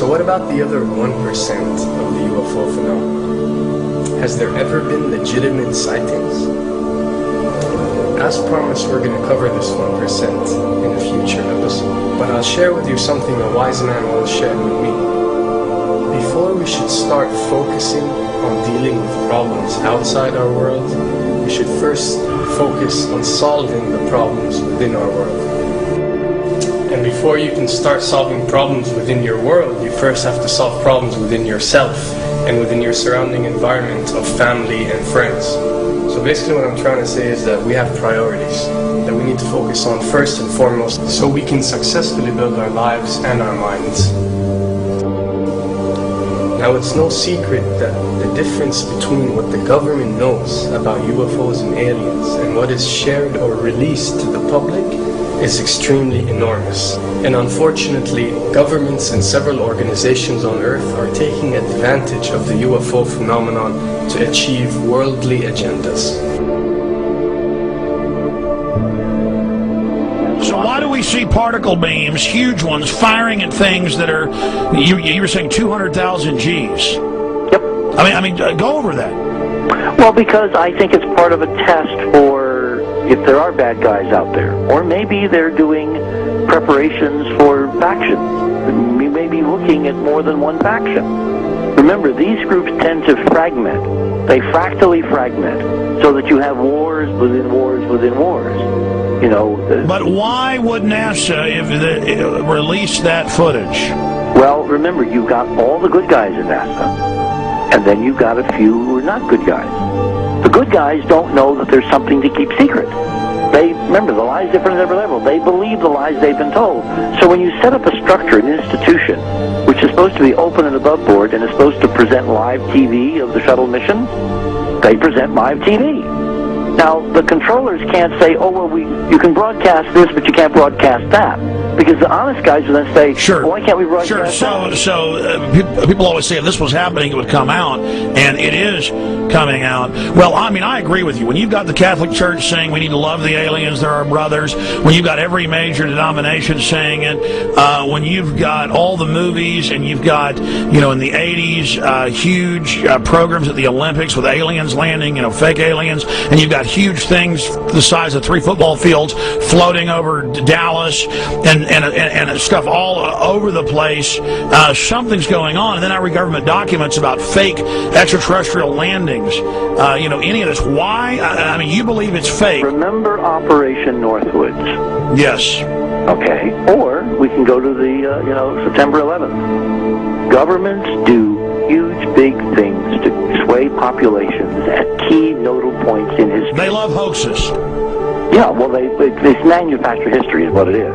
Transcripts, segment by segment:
So what about the other 1% of the UFO phenomenon? Has there ever been legitimate sightings? As promised, we're going to cover this 1% in a future episode, but I'll share with you something a wise man once shared with me. Before we should start focusing on dealing with problems outside our world, we should first focus on solving the problems within our world. And before you can start solving problems within your world, you first have to solve problems within yourself and within your surrounding environment of family and friends. So basically what I'm trying to say is that we have priorities that we need to focus on first and foremost so we can successfully build our lives and our minds. Now, it's no secret that the difference between what the government knows about UFOs and aliens and what is shared or released to the public is extremely enormous. And unfortunately, governments and several organizations on Earth are taking advantage of the UFO phenomenon to achieve worldly agendas. So why do we see particle beams, huge ones, firing at things that are, you were saying 200,000 Gs? Yep. I mean, go over that. Well, because I think it's part of a test for if there are bad guys out there. Or maybe they're doing preparations for factions. We may be looking at more than one faction. Remember, these groups tend to fragment. They fractally fragment so that you have wars within wars within wars. You know. But why would NASA release that footage? Well, remember, you've got all the good guys at NASA, and then you've got a few who are not good guys. The good guys don't know that there's something to keep secret. Remember, the lie's different at every level. They believe the lies they've been told. So when you set up a structure, an institution, which is supposed to be open and above board and is supposed to present live TV of the shuttle mission, they present live TV. Now, the controllers can't say, oh, well, you can broadcast this, but you can't broadcast that. Because the honest guys will then say, sure. Well, why can't we broadcast that? So people always say if this was happening, it would come out, and it is coming out. Well, I mean, I agree with you. When you've got the Catholic Church saying we need to love the aliens, they're our brothers, when you've got every major denomination saying it, when you've got all the movies, and you've got, in the 80s, huge programs at the Olympics with aliens landing, fake aliens, and you've got huge things the size of 3 football fields floating over Dallas, and stuff all over the place. Something's going on, and then I read government documents about fake extraterrestrial landings. Any of this. Why? I mean, you believe it's fake. Remember Operation Northwoods? Yes. Okay. Or we can go to the, September 11th. Governments do huge, big things to sway populations at key nodal points in history. They love hoaxes. Yeah, well, they manufacture history is what it is.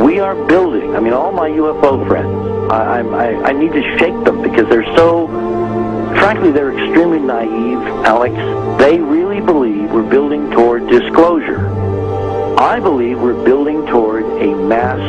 We are building, all my UFO friends, I need to shake them because they're so, frankly, they're extremely naive, Alex. They really believe we're building toward disclosure. I believe we're building toward a mass,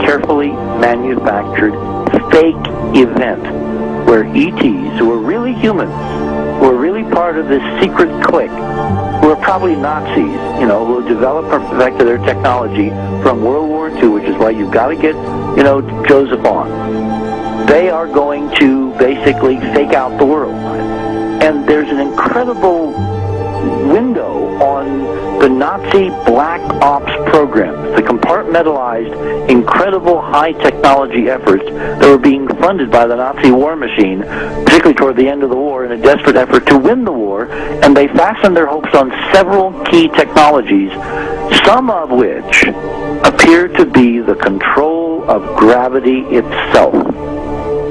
carefully manufactured, fake event where ETs, who are really humans, who are really part of this secret clique, who are probably Nazis, who developed and perfected their technology from World War II, which is why you've got to get, Joseph on. They are going to basically fake out the world. And there's an incredible window on the Nazi black ops programs, the compartmentalized, incredible high technology efforts that were being funded by the Nazi war machine, particularly toward the end of the war, in a desperate effort to win the war, and they fastened their hopes on several key technologies, some of which appear to be the control of gravity itself,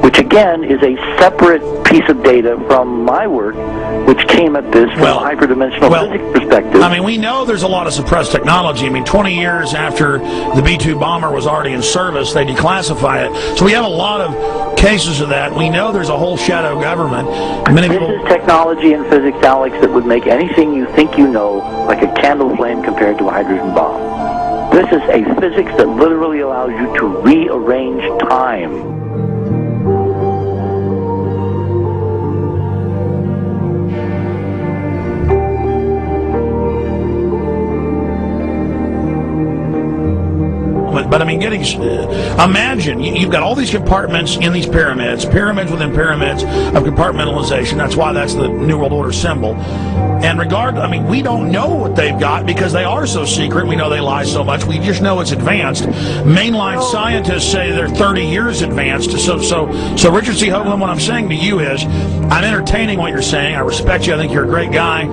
which again is a separate piece of data from my work, which came at this from a hyperdimensional physics perspective. I mean, we know there's a lot of suppressed technology. 20 years after the B-2 bomber was already in service, they declassify it. So we have a lot of cases of that. We know there's a whole shadow government. This is technology and physics, Alex, that would make anything you think you know like a candle flame compared to a hydrogen bomb. This is a physics that literally allows you to rearrange time. experiment. But I mean, imagine you've got all these compartments in these pyramids within pyramids of compartmentalization. That's why that's the New World Order symbol. And we don't know what they've got because they are so secret. We know they lie so much. We just know it's advanced. Mainline scientists say they're 30 years advanced. So Richard C. Hoagland, what I'm saying to you is, I'm entertaining what you're saying. I respect you. I think you're a great guy.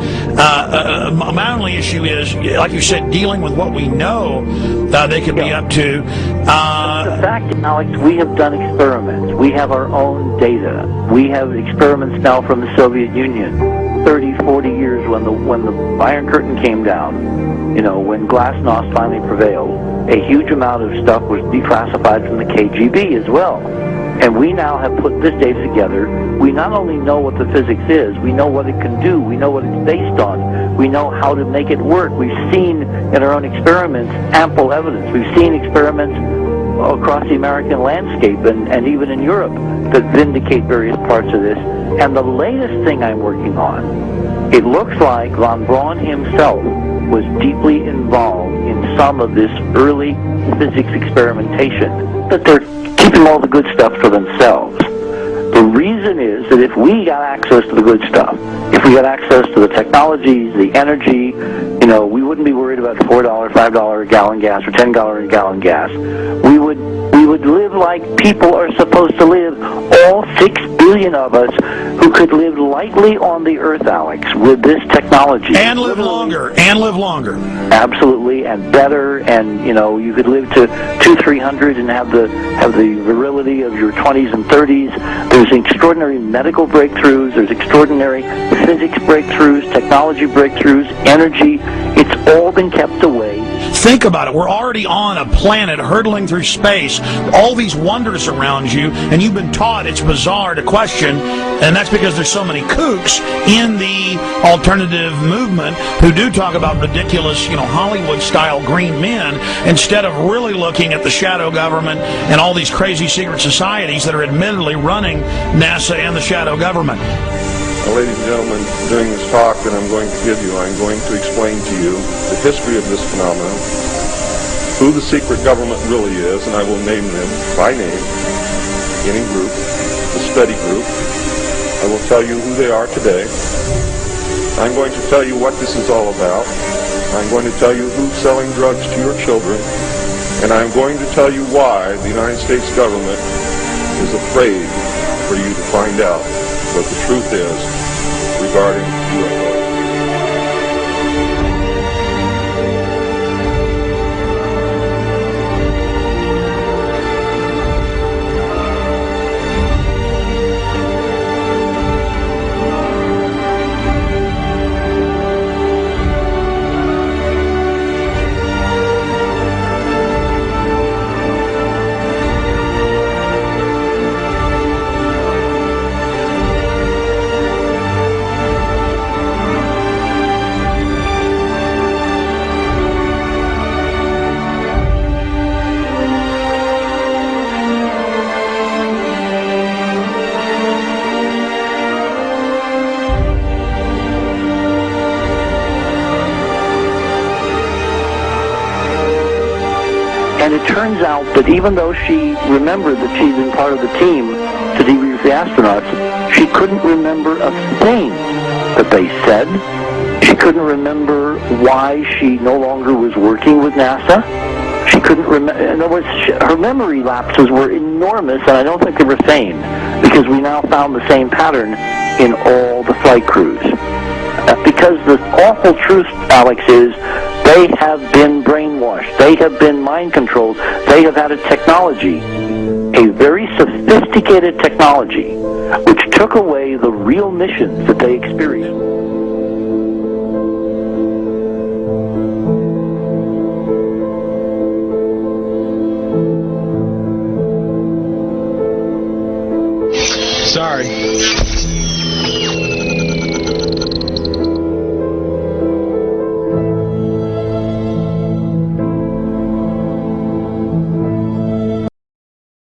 My only issue is, like you said, dealing with what we know they could be up to. The fact, Alex, we have done experiments. We have our own data. We have experiments now from the Soviet Union. 30, 40 years when the Iron Curtain came down, when Glasnost finally prevailed, a huge amount of stuff was declassified from the KGB as well. And we now have put this data together. We not only know what the physics is, we know what it can do, we know what it's based on, we know how to make it work. We've seen in our own experiments ample evidence. We've seen experiments across the American landscape and even in Europe that vindicate various parts of this. And the latest thing I'm working on, it looks like von Braun himself was deeply involved in some of this early physics experimentation, but they're keeping all the good stuff for themselves. The reason is that if we got access to the good stuff, if we got access to the technologies, the energy, we wouldn't be worried about $4, $5 a gallon gas or $10 a gallon gas. We would live like people are supposed to live, all 6 billion of us who could live lightly on the earth, Alex, with this technology. And live longer. Absolutely, and better, and you could live to 200-300 and have the virility of your 20s and 30s. There's extraordinary medical breakthroughs, there's extraordinary physics breakthroughs, technology breakthroughs, energy. It's all been kept away. Think about it. We're already on a planet hurtling through space, all these wonders around you, and you've been taught it's bizarre to question, and that's because there's so many kooks in the alternative movement who do talk about ridiculous, Hollywood-style green men, instead of really looking at the shadow government and all these crazy secret societies that are admittedly running NASA and the shadow government. Now, ladies and gentlemen, during this talk that I'm going to give you, I'm going to explain to you the history of this phenomenon, who the secret government really is, and I will name them by name, beginning group, the study group. I will tell you who they are today. I'm going to tell you what this is all about. I'm going to tell you who's selling drugs to your children, and I'm going to tell you why the United States government is afraid for you to find out what the truth is regarding UFOs. And it turns out that even though she remembered that she'd been part of the team to debrief the astronauts, she couldn't remember a thing that they said. She couldn't remember why she no longer was working with NASA. She couldn't remember. In other words, her memory lapses were enormous, and I don't think they were feigned, because we now found the same pattern in all the flight crews. Because the awful truth, Alex, is they have been brainwashed. They have been mind controlled. They have had a technology, a very sophisticated technology, which took away the real missions that they experienced. Sorry.